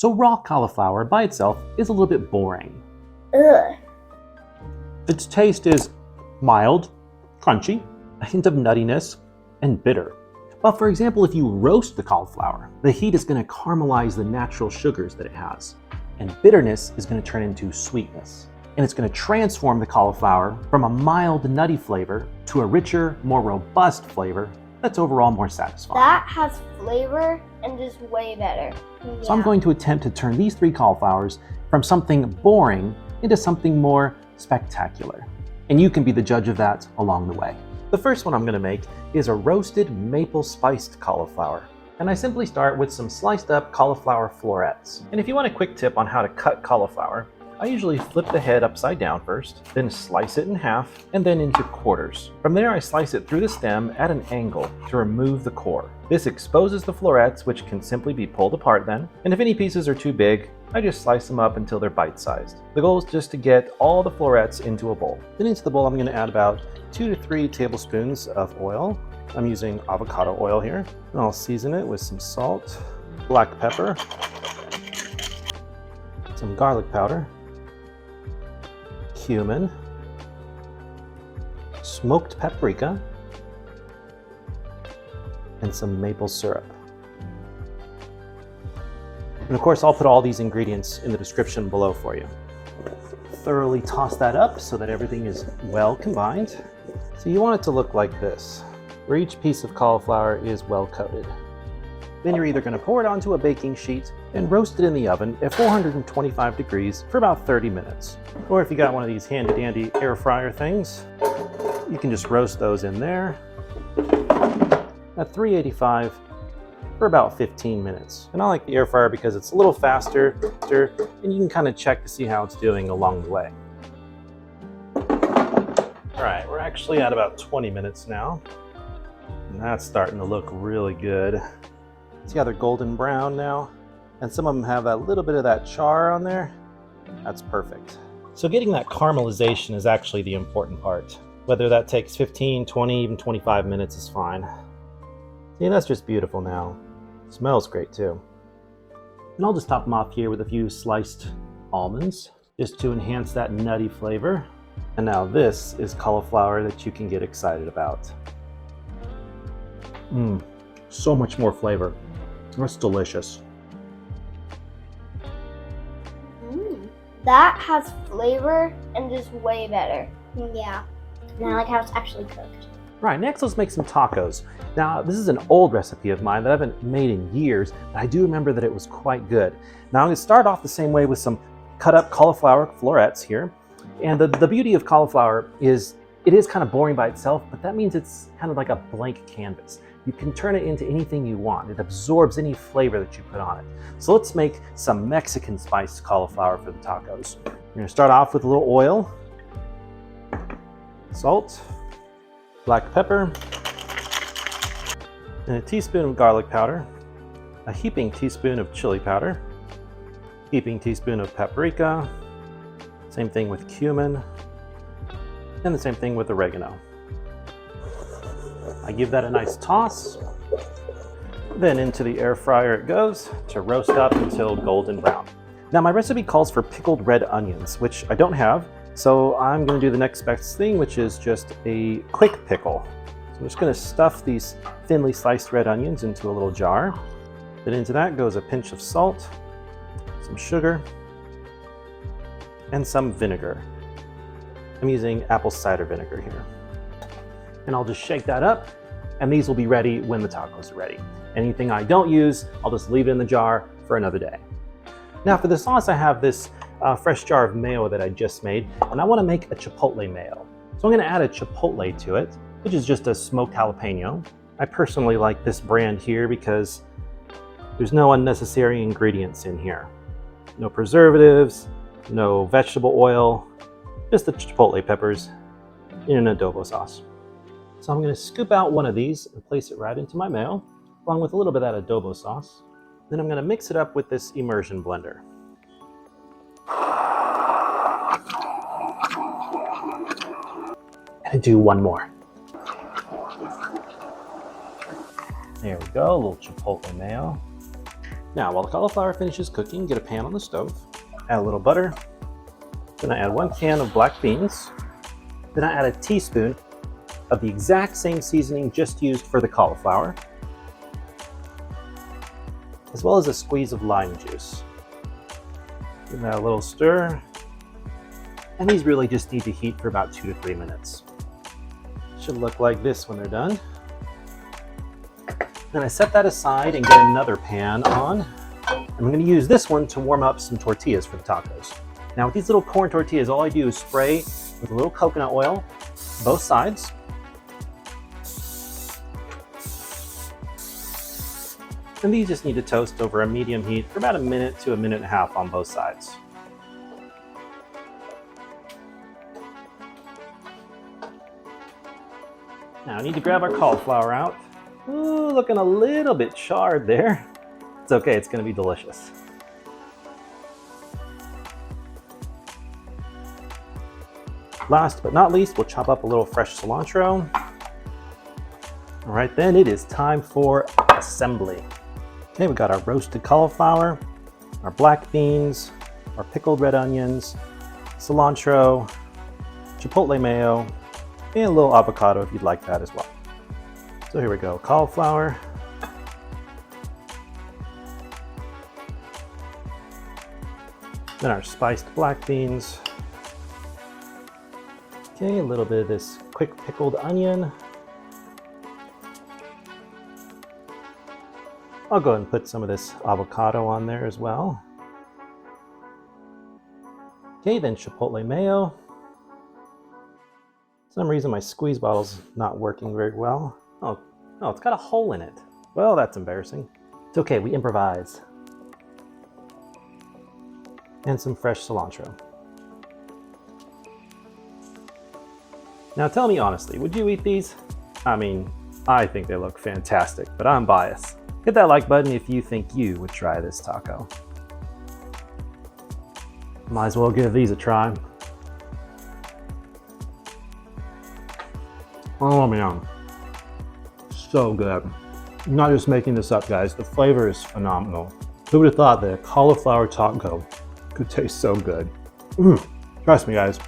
So raw cauliflower by itself is a little bit boring. Ugh. Its taste is mild, crunchy, a hint of nuttiness, and bitter. But for example, if you roast the cauliflower, the heat is going to caramelize the natural sugars that it has. And bitterness is going to turn into sweetness. And it's going to transform the cauliflower from a mild, nutty flavor to a richer, more robust flavor that's overall more satisfying. That has flavor and is way better. Yeah. So I'm going to attempt to turn these 3 cauliflowers from something boring into something more spectacular. And you can be the judge of that along the way. The first one I'm going to make is a roasted maple spiced cauliflower. And I simply start with some sliced up cauliflower florets. And if you want a quick tip on how to cut cauliflower, I usually flip the head upside down first, then slice it in half, and then into quarters. From there, I slice it through the stem at an angle to remove the core. This exposes the florets, which can simply be pulled apart then. And if any pieces are too big, I just slice them up until they're bite-sized. The goal is just to get all the florets into a bowl. Then into the bowl, I'm going to add about 2 to 3 tablespoons of oil. I'm using avocado oil here. And I'll season it with some salt, black pepper, some garlic powder, cumin, smoked paprika, and some maple syrup. And of course, I'll put all these ingredients in the description below for you. Thoroughly toss that up so that everything is well combined. So you want it to look like this, where each piece of cauliflower is well coated. Then you're either going to pour it onto a baking sheet and roast it in the oven at 425 degrees for about 30 minutes. Or if you got one of these handy dandy air fryer things, you can just roast those in there at 385 for about 15 minutes. And I like the air fryer because it's a little faster and you can kind of check to see how it's doing along the way. All right, we're actually at about 20 minutes now. And that's starting to look really good. See how they're golden brown now? And some of them have that little bit of that char on there. That's perfect. So getting that caramelization is actually the important part. Whether that takes 15, 20, even 25 minutes is fine. See, that's just beautiful now. Smells great too. And I'll just top them off here with a few sliced almonds, just to enhance that nutty flavor. And now this is cauliflower that you can get excited about. So much more flavor. That's delicious. That has flavor and is way better. Yeah. And I like how it's actually cooked. Right, next let's make some tacos. Now, this is an old recipe of mine that I haven't made in years, but I do remember that it was quite good. Now, I'm going to start off the same way with some cut up cauliflower florets here. And the beauty of cauliflower is it is kind of boring by itself, but that means it's kind of like a blank canvas. You can turn it into anything you want. It absorbs any flavor that you put on it. So let's make some Mexican spiced cauliflower for the tacos. We're going to start off with a little oil, salt, black pepper, and a teaspoon of garlic powder, a heaping teaspoon of chili powder, heaping teaspoon of paprika, same thing with cumin, and the same thing with oregano. I give that a nice toss. Then into the air fryer it goes to roast up until golden brown. Now my recipe calls for pickled red onions, which I don't have, so I'm going to do the next best thing, which is just a quick pickle. So I'm just going to stuff these thinly sliced red onions into a little jar. Then into that goes a pinch of salt, some sugar, and some vinegar. I'm using apple cider vinegar here. And I'll just shake that up, and these will be ready when the tacos are ready. Anything I don't use, I'll just leave it in the jar for another day. Now for the sauce, I have this fresh jar of mayo that I just made, and I want to make a chipotle mayo. So I'm going to add a chipotle to it, which is just a smoked jalapeno. I personally like this brand here because there's no unnecessary ingredients in here. No preservatives, no vegetable oil, just the chipotle peppers in an adobo sauce. So I'm going to scoop out one of these and place it right into my mayo, along with a little bit of that adobo sauce. Then I'm going to mix it up with this immersion blender. And do one more. There we go, a little chipotle mayo. Now, while the cauliflower finishes cooking, get a pan on the stove, add a little butter, then I add 1 can of black beans, then I add a teaspoon of the exact same seasoning just used for the cauliflower, as well as a squeeze of lime juice. Give that a little stir, and these really just need to heat for about 2 to 3 minutes. Should look like this when they're done. Then I set that aside and get another pan on. I'm going to use this one to warm up some tortillas for the tacos. Now with these little corn tortillas, all I do is spray with a little coconut oil, both sides. And these just need to toast over a medium heat for about 1 minute to 1.5 minutes on both sides. Now I need to grab our cauliflower out. Ooh, looking a little bit charred there. It's okay, it's gonna be delicious. Last but not least, we'll chop up a little fresh cilantro. All right, then it is time for assembly. Okay, we got our roasted cauliflower, our black beans, our pickled red onions, cilantro, chipotle mayo, and a little avocado if you'd like that as well. So here we go, cauliflower. Then our spiced black beans. Okay, a little bit of this quick pickled onion. I'll go ahead and put some of this avocado on there as well. Okay, then chipotle mayo. For some reason my squeeze bottle's not working very well. Oh, it's got a hole in it. Well, that's embarrassing. It's okay, we improvise. And some fresh cilantro. Now tell me honestly, would you eat these? I mean, I think they look fantastic, but I'm biased. Hit that like button if you think you would try this taco. Might as well give these a try. Oh man, so good. I'm not just making this up, guys. The flavor is phenomenal. Who would have thought that a cauliflower taco could taste so good? Trust me, guys,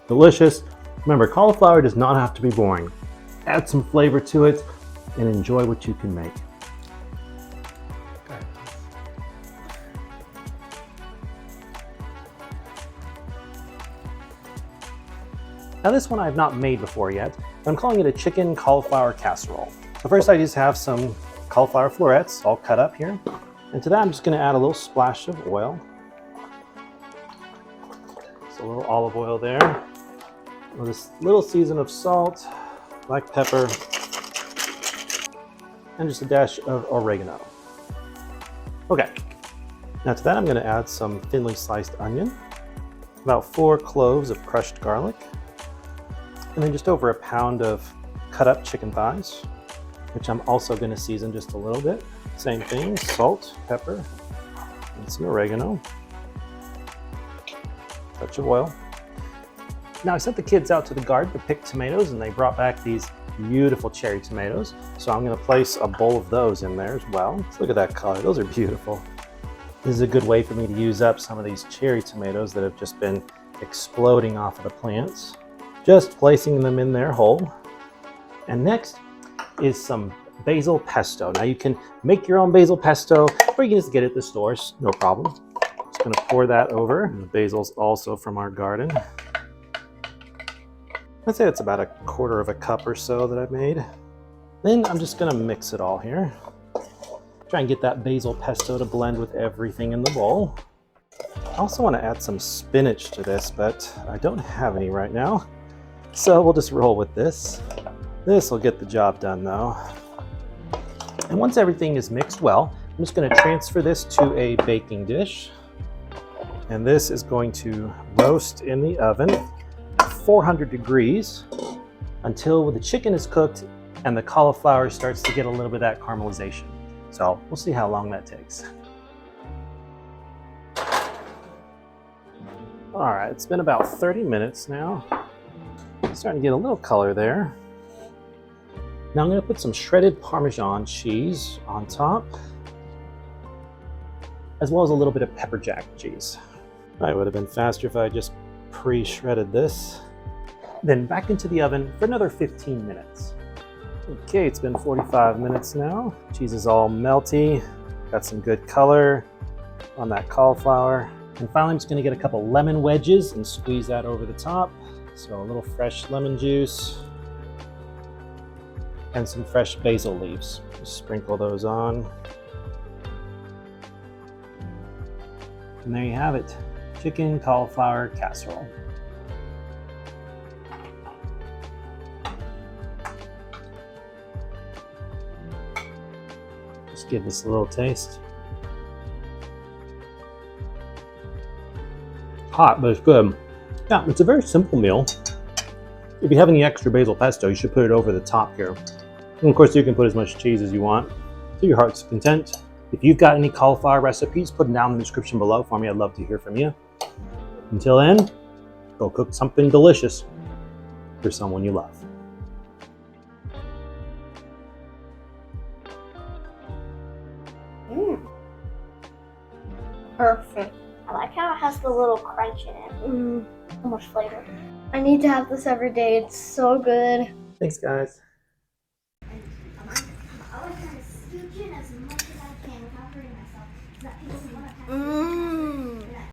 delicious. Remember, cauliflower does not have to be boring. Add some flavor to it and enjoy what you can make. Now this one I've not made before yet, but I'm calling it a chicken cauliflower casserole. So first I just have some cauliflower florets all cut up here. And to that I'm just gonna add a little splash of oil. Just a little olive oil there. With this little season of salt, black pepper, and just a dash of oregano. Okay, now to that I'm gonna add some thinly sliced onion, about 4 cloves of crushed garlic, and then just over a pound of cut up chicken thighs, which I'm also going to season just a little bit. Same thing, salt, pepper, and some oregano. Touch of oil. Now I sent the kids out to the garden to pick tomatoes and they brought back these beautiful cherry tomatoes. So I'm going to place a bowl of those in there as well. Let's look at that color, those are beautiful. This is a good way for me to use up some of these cherry tomatoes that have just been exploding off of the plants. Just placing them in there whole. And next is some basil pesto. Now you can make your own basil pesto or you can just get it at the stores, no problem. Just gonna pour that over. And the basil's also from our garden. I'd say it's about 1/4 cup or so that I've made. Then I'm just gonna mix it all here. Try and get that basil pesto to blend with everything in the bowl. I also want to add some spinach to this, but I don't have any right now. So we'll just roll with this. This will get the job done though. And once everything is mixed well, I'm just going to transfer this to a baking dish. And this is going to roast in the oven at 400 degrees until the chicken is cooked and the cauliflower starts to get a little bit of that caramelization. So we'll see how long that takes. All right, it's been about 30 minutes now. Starting to get a little color there. Now I'm going to put some shredded Parmesan cheese on top. as well as a little bit of pepper jack cheese. It would have been faster if I just pre-shredded this. Then back into the oven for another 15 minutes. Okay, it's been 45 minutes now. Cheese is all melty, got some good color on that cauliflower. And finally, I'm just gonna get a couple lemon wedges and squeeze that over the top. So a little fresh lemon juice and some fresh basil leaves. Just sprinkle those on. And there you have it, chicken cauliflower casserole. Just give this a little taste. Hot, but it's good. Yeah, it's a very simple meal. If you have any extra basil pesto, you should put it over the top here. And of course, you can put as much cheese as you want to your heart's content. If you've got any cauliflower recipes, put them down in the description below for me. I'd love to hear from you. Until then, go cook something delicious for someone you love. Perfect. I like how it has the little crunch in it. So much flavor. I need to have this every day. It's so good. Thanks, guys. I'm always trying to scooch in as much as I can without hurting myself. So that people can